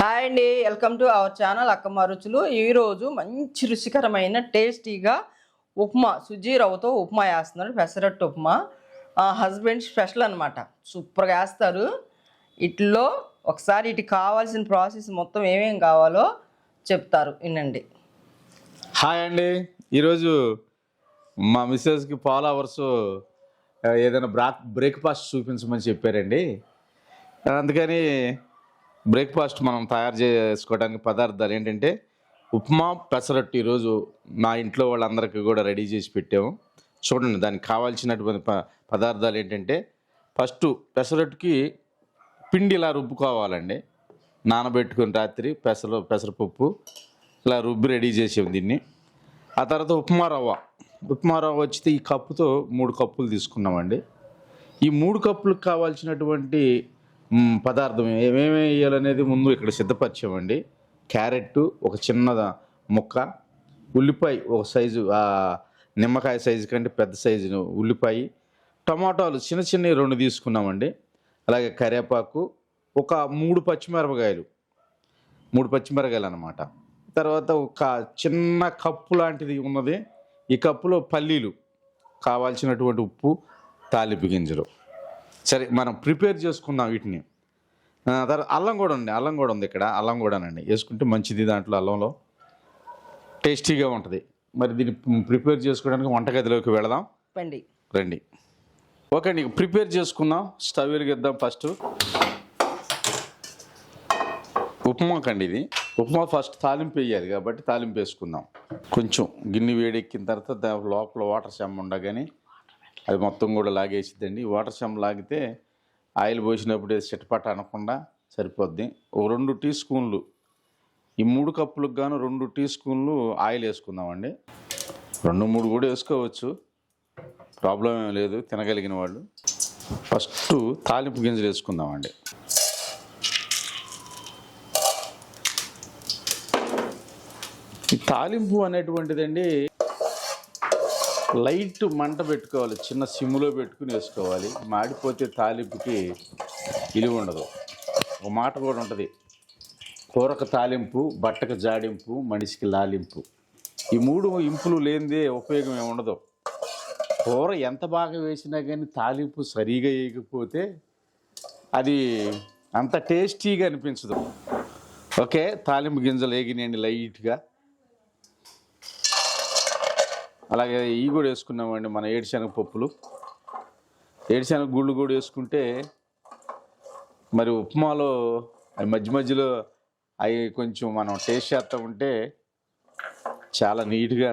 Hi అండి, welcome to our channel Akkamma రుచులు. ఈరోజు మంచి రుచికరమైన టేస్టీగా ఉప్మా, సుజీ రవ్వతో ఉప్మా వేస్తున్నాడు. పెసరట్టు ఉప్మా హస్బెండ్ స్పెషల్ అనమాట. సూపర్గా వేస్తారు. ఇట్లో ఒకసారి ఇటు కావాల్సిన ప్రాసెస్ మొత్తం ఏమేం కావాలో చెప్తారు, వినండి. హాయ్ అండి. ఈరోజు మా మిస్సెస్కి పాల్ అవర్స్ ఏదైనా బ్రేక్ఫాస్ట్ చూపించమని చెప్పారండి. అందుకని బ్రేక్ఫాస్ట్ మనం తయారు చేసుకోవడానికి పదార్థాలు ఏంటంటే ఉప్మా, పెసరట్టు ఈరోజు మా ఇంట్లో వాళ్ళందరికీ కూడా రెడీ చేసి పెట్టాము. చూడండి, దానికి కావాల్సినటువంటి పదార్థాలు ఏంటంటే ఫస్ట్ పెసరట్టుకి పిండి ఇలా రుబ్బుకోవాలండి. నానబెట్టుకుని రాత్రి పెసరపప్పు ఇలా రుబ్బి రెడీ చేసాము దీన్ని. ఆ తర్వాత ఉప్మా రవ్వ వచ్చితే ఈ కప్పుతో 3 కప్పులు తీసుకున్నామండి. ఈ 3 కప్పులకు కావాల్సినటువంటి పదార్థం ఏమేమి వేయాలనేది ముందు ఇక్కడ సిద్ధపరిచామండి. క్యారెట్ ఒక చిన్న ముక్క, ఉల్లిపాయ ఒక సైజు, నిమ్మకాయ సైజు కంటే పెద్ద సైజు ఉల్లిపాయ, టమాటాలు చిన్న 2 తీసుకున్నామండి. అలాగే కరివేపాకు, ఒక 3 పచ్చిమిరపకాయలు అన్నమాట. తర్వాత ఒక చిన్న కప్పు లాంటిది ఉన్నది. ఈ కప్పులో పల్లీలు, కావాల్సినటువంటి ఉప్పు, తాలింపు గింజలు. సరే, మనం ప్రిపేర్ చేసుకుందాం వీటిని. తర్వాత అల్లం కూడా ఉంది ఇక్కడ. అల్లం కూడానండి వేసుకుంటే మంచిది, దాంట్లో అల్లంలో టేస్టీగా ఉంటుంది. మరి దీన్ని ప్రిపేర్ చేసుకోవడానికి వంటగదిలోకి వెళదాం రండి. ఓకే అండి, ప్రిపేర్ చేసుకుందాం. స్టవ్ వెలిగిద్దాం. ఫస్ట్ ఉప్మాకండి ఇది. ఉప్మా ఫస్ట్ తాలింపు వేయాలి కాబట్టి తాలింపు వేసుకుందాం. కొంచెం గిన్నె వేడెక్కిన తర్వాత లోపల వాటర్ చెమ్మ ఉండగానే అది మొత్తం కూడా లాగేసిద్దండి. వాటర్ చెమ్మ లాగితే ఆయిల్ పోసినప్పుడు చిటపట అనకుండా సరిపోద్ది. ఒక 2 టీ స్పూన్లు, ఈ 3 కప్పులకు గాను 2 టీ స్పూన్లు ఆయిల్ వేసుకుందామండి. 2-3 కూడా వేసుకోవచ్చు, ప్రాబ్లం ఏం లేదు తినగలిగిన వాళ్ళు. ఫస్ట్ తాలింపు గింజలు వేసుకుందామండి. ఈ తాలింపు అనేటువంటిదండి లైట్ మంట పెట్టుకోవాలి, చిన్న సిమ్లో పెట్టుకుని వేసుకోవాలి. మాడిపోతే తాలింపుకి విలువ ఉండదు. ఒక మాట కూడా ఉంటుంది, కూరకు తాలింపు, బట్టకు జాడింపు, మనిషికి లాలింపు. ఈ 3 ఇంపులు లేనిదే ఉపయోగం ఏమి ఉండదు. కూర ఎంత బాగా వేసినా కానీ తాలింపు సరిగా వేయకపోతే అది అంత టేస్టీగా అనిపించదు. ఓకే, తాలింపు గింజలు వేగినాయండి లైట్గా. అలాగే ఇవి కూడా వేసుకున్నామండి, మన ఏడుశనగ పప్పులు, ఏడుశనగ గుళ్ళు కూడా వేసుకుంటే మరి ఉప్మాలో అవి మధ్యలో అవి కొంచెం మనం టేస్ట్ చేస్తూ ఉంటే చాలా నీట్గా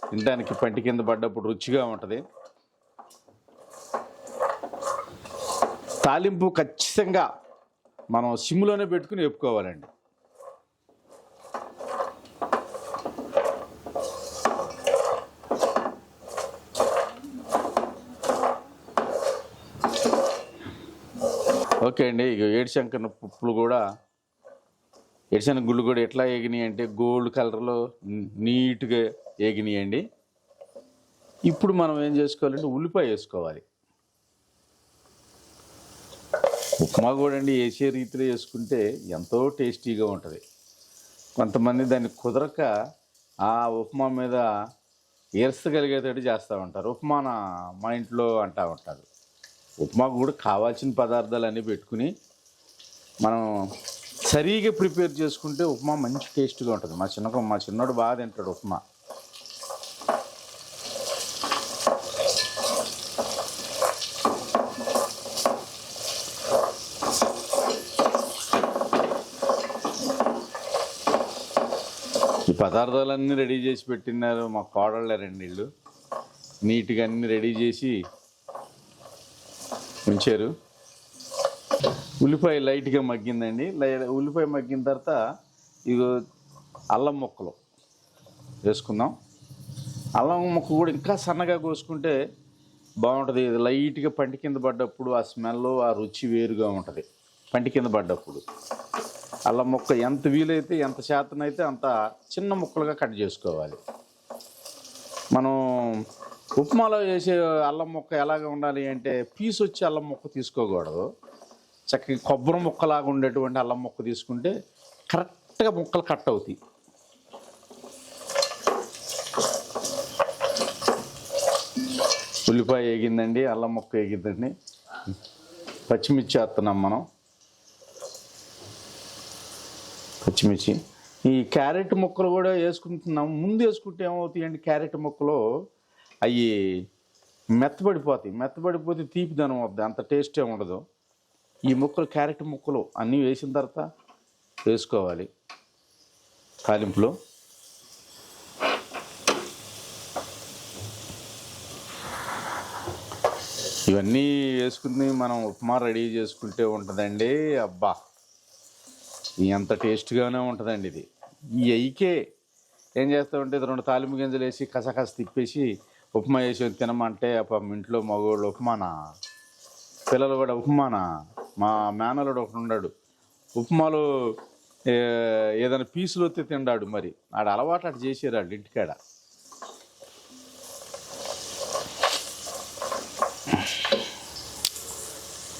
తినడానికి పంటి కింద పడ్డప్పుడు రుచిగా ఉంటుంది. తాలింపు ఖచ్చితంగా మనం సిమ్లోనే పెట్టుకుని వేపుకోవాలండి. ఓకే అండి, ఇక ఏడుశనగ పప్పులు కూడా, ఏడుశనగ గుళ్ళు కూడా ఎట్లా వేగినాయి అంటే గోల్డ్ కలర్లో నీట్గా వేగినాయండి. ఇప్పుడు మనం ఏం చేసుకోవాలంటే ఉల్లిపాయ వేసుకోవాలి. ఉప్మా కూడా అండి వేసే రీతిలో వేసుకుంటే ఎంతో టేస్టీగా ఉంటుంది. కొంతమంది దాన్ని కుదరక ఆ ఉప్మా మీద ఈర్చగలిగేటట్టు చేస్తూ ఉంటారు. ఉప్మాన మా ఇంట్లో అంటూ ఉంటారు. ఉప్మాకు కూడా కావాల్సిన పదార్థాలు అన్నీ పెట్టుకుని మనం సరిగా ప్రిపేర్ చేసుకుంటే ఉప్మా మంచి టేస్ట్గా ఉంటుంది. మా చిన్నోడు బాగా తింటాడు ఉప్మా. ఈ పదార్థాలన్నీ రెడీ చేసి పెట్టినారు మా కోడళ్ళే 2 ఇళ్ళు. నీట్గా అన్నీ రెడీ చేసి ఉంచారు. ఉల్లిపాయ లైట్గా మగ్గిందండి. ఉల్లిపాయ మగ్గిన తర్వాత ఇది అల్లం ముక్కలు వేసుకుందాం. అల్లం ముక్క కూడా ఇంకా సన్నగా కోసుకుంటే బాగుంటుంది. ఇది లైట్గా పంటి కింద పడ్డప్పుడు ఆ స్మెల్, ఆ రుచి వేరుగా ఉంటుంది. పంటి కింద పడ్డప్పుడు అల్లం ముక్క ఎంత వీలైతే, ఎంత శాతం అయితే అంత చిన్న ముక్కలుగా కట్ చేసుకోవాలి. మనం ఉప్మాలో వేసే అల్లం ముక్క ఎలాగ ఉండాలి అంటే పీస్ వచ్చి అల్లం ముక్క తీసుకోకూడదు. చక్కగా కొబ్బరి ముక్కలాగా ఉండేటువంటి అల్లం ముక్క తీసుకుంటే కరెక్ట్గా ముక్కలు కట్ అవుతాయి. ఉల్లిపాయ వేగిందండి, అల్లం ముక్క వేగిందండి, పచ్చిమిర్చి వేస్తున్నాం మనం. పచ్చిమిర్చి, ఈ క్యారెట్ ముక్కలు కూడా వేసుకుంటున్నాం. ముందు వేసుకుంటే ఏమవుతాయండి, క్యారెట్ ముక్కలు అవి మెత్తబడిపోతాయి. మెత్తబడిపోతే తీపిదనం వద్ద అంత టేస్ట్ ఏమి ఉండదు. ఈ ముక్కలు, క్యారెట్ ముక్కలు అన్నీ వేసిన తర్వాత వేసుకోవాలి తాలింపులో. ఇవన్నీ వేసుకుని మనం ఉప్మా రెడీ చేసుకుంటే ఉంటుందండి. అబ్బా, ఎంత టేస్ట్గానే ఉంటుందండి ఇది. ఈ అయ్యికే ఏం చేస్తామంటే 2 తాలింపు గింజలు వేసి కసకస తిప్పేసి ఉప్మా వేసి తినమంటే ఇంట్లో మగవాళ్ళు ఉప్మానా, పిల్లలు కూడా ఉప్మానా. మా మేనలుడు ఒకడు ఉన్నాడు, ఉప్మాలో ఏదైనా పీసులు వస్తే తిండాడు. మరి ఆడ అలవాటు అటు చేసారు వాళ్ళు ఇంటికాడ.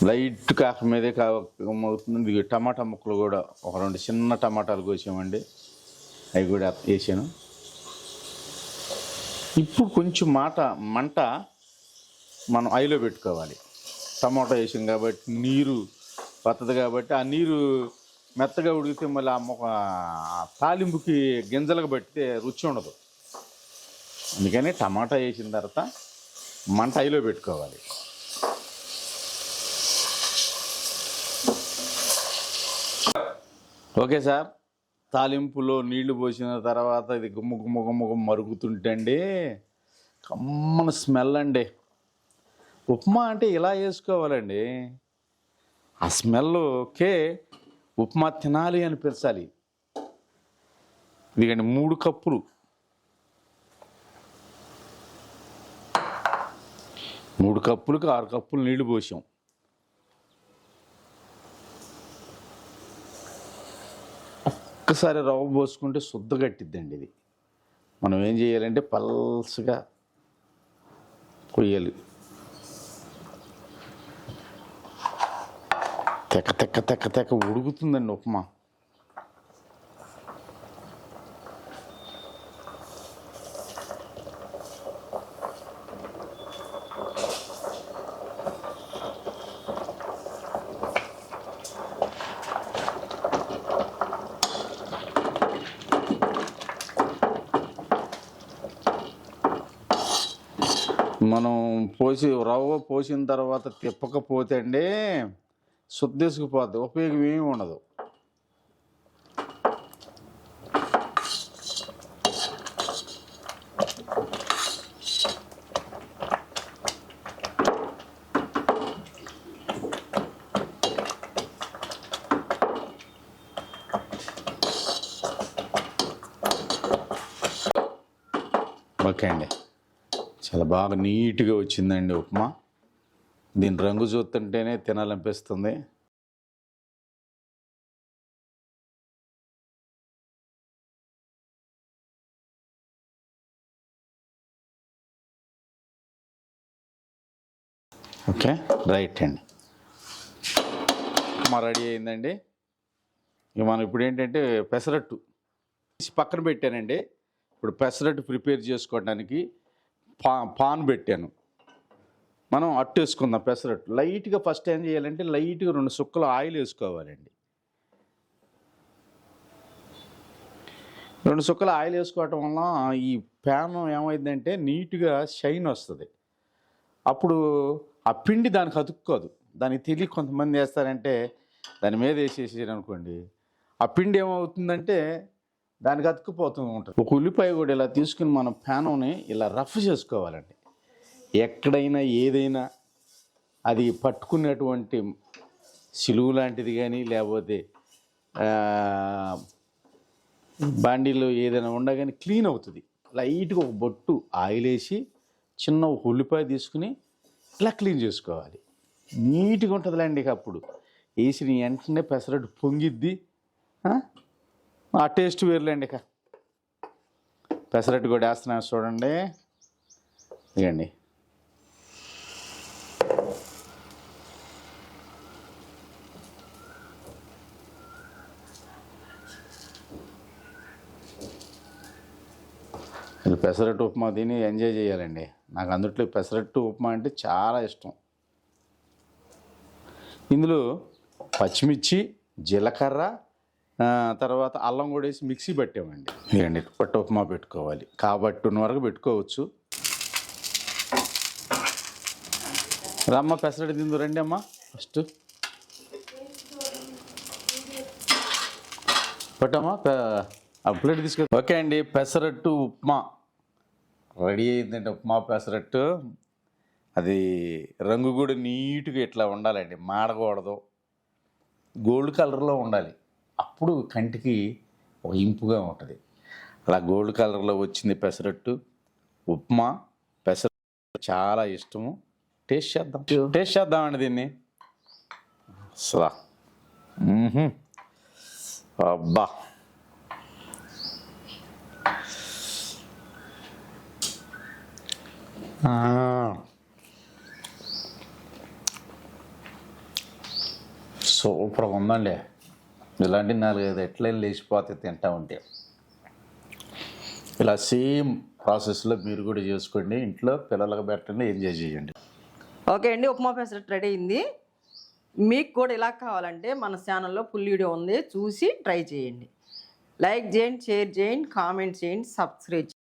లైట్ కాక మీదే అవుతుంది. టమాటా ముక్కలు కూడా ఒక 2 చిన్న టమాటాలు కోసామండి, అవి కూడా వేసాను. ఇప్పుడు కొంచెం మంట మనం ఐలో పెట్టుకోవాలి. టమాటా వేసాం కాబట్టి నీరు వస్తుంది కాబట్టి ఆ నీరు మెత్తగా ఉడికితే మళ్ళీ ఆ తాలింపుకి గింజలకు పట్టితే రుచి ఉండదు. అందుకని టమాటా వేసిన తర్వాత మంట ఐలో పెట్టుకోవాలి. ఓకే సార్, తాలింపులో నీళ్లు పోసిన తర్వాత ఇది గుమ్మ మరుగుతుంటే అండి కమ్మన స్మెల్ అండి. ఉప్మా అంటే ఇలా వేసుకోవాలండి. ఆ స్మెల్కే ఉప్మా తినాలి అనిపించాలి. ఇదిగండి 3 కప్పులు, 3 కప్పులకు 6 కప్పులు నీళ్లు పోసాం. ఒక్కసారి రవ్వ పోసుకుంటే శుద్ధ గట్టిద్దండి ఇది. మనం ఏం చేయాలంటే పల్సగా కొయ్యాలి. తెక్క ఉడుకుతుందండి ఉప్మా. మనం రవ్వ పోసిన తర్వాత తిప్పకపోతే అండి శుద్ధేసుకుపోద్ది, ఉపయోగం ఏమి ఉండదు. ఓకే అండి, చాలా బాగా నీట్గా వచ్చిందండి ఉప్మా. దీని రంగు చూస్తుంటేనే తినాలనిపిస్తుంది. ఓకే, రైట్ అండి, ఉప్మా రెడీ అయిందండి. ఇక మనం ఇప్పుడు ఏంటంటే పెసరట్టు పక్కన పెట్టానండి. ఇప్పుడు పెసరట్టు ప్రిపేర్ చేసుకోవడానికి పాన్ పెట్టాను. మనం అట్టు వేసుకుందాం. పెసరట్టు లైట్గా ఫస్ట్ ఏం చేయాలంటే లైట్గా 2 సుక్కలు ఆయిల్ వేసుకోవాలండి. 2 సుక్కలు ఆయిల్ వేసుకోవటం వల్ల ఈ ప్యాన్ ఏమైందంటే నీట్గా షైన్ వస్తుంది. అప్పుడు ఆ పిండి దానికి అతుక్కోదు. దానికి తెలియ కొంతమంది వేస్తారంటే దాని మీద వేసేసారు అనుకోండి, ఆ పిండి ఏమవుతుందంటే దానికి అతుక్కుపోతూ ఉంటుంది. ఒక ఉల్లిపాయ కూడా ఇలా తీసుకుని మనం ప్యాన్ని ఇలా రఫ్ చేసుకోవాలండి. ఎక్కడైనా ఏదైనా అది పట్టుకునేటువంటి సిలువు లాంటిది కానీ లేకపోతే బాండీలో ఏదైనా ఉండగానే క్లీన్ అవుతుంది. లైట్గా ఒక బొట్టు ఆయిల్ వేసి చిన్న ఒక ఉల్లిపాయ తీసుకుని ఇలా క్లీన్ చేసుకోవాలి. నీట్గా ఉంటుందిలేండి. అప్పుడు వేసిన వెంటనే పెసరట్టు పొంగిద్ది, ఆ టేస్ట్ వేరులేండి. పెసరట్టు కూడా వేస్తున్నాను చూడండి. ఇదండి, మీరు పెసరట్టు ఉప్మా తిని ఎంజాయ్ చేయాలండి. నాకు అందుట్లో పెసరట్టు ఉప్మా అంటే చాలా ఇష్టం. ఇందులో పచ్చిమిర్చి, జీలకర్ర, తర్వాత అల్లం కూడా వేసి మిక్సీ పట్టామండి. ఇదండి పట్టు ఉప్మా పెట్టుకోవాలి కాబట్టున్న వరకు పెట్టుకోవచ్చు. రమ్మ పెసరట్టు తిందు రండి అమ్మ. ఫస్ట్ పట్టమ్మా ఆ ప్లేట్ తీసుకెళ్ళి. ఓకే అండి, పెసరట్టు ఉప్మా రెడీ అయిందండి. ఉప్మా పెసరట్టు అది రంగు కూడా నీట్గా ఇట్లా ఉండాలండి, మాడకూడదు, గోల్డ్ కలర్లో ఉండాలి. అప్పుడు కంటికి ఒక ఇంపుగా ఉంటుంది. అలా గోల్డ్ కలర్లో వచ్చింది పెసరట్టు ఉప్మా. పెసరట్టు చాలా ఇష్టము. టేస్ట్ చేద్దామండి దీన్ని. అసలు అబ్బా, సూపర్గా ఉందండి. ఇలాంటి 4-5 ఎట్లా లేచిపోతే తింటా ఉంటే. ఇలా సేమ్ ప్రాసెస్లో మీరు కూడా చేసుకోండి, ఇంట్లో పిల్లలకు పెట్టండి, ఎంజాయ్ చేయండి. ఓకే అండి, ఉప్మా పెసరట్టు రెడీ అయింది. మీకు కూడా ఇలా కావాలంటే మన ఛానల్లో ఫుల్ వీడియో ఉంది, చూసి ట్రై చేయండి. లైక్ చేయండి, షేర్ చేయండి, కామెంట్ చేయండి, సబ్స్క్రైబ్ చేయండి.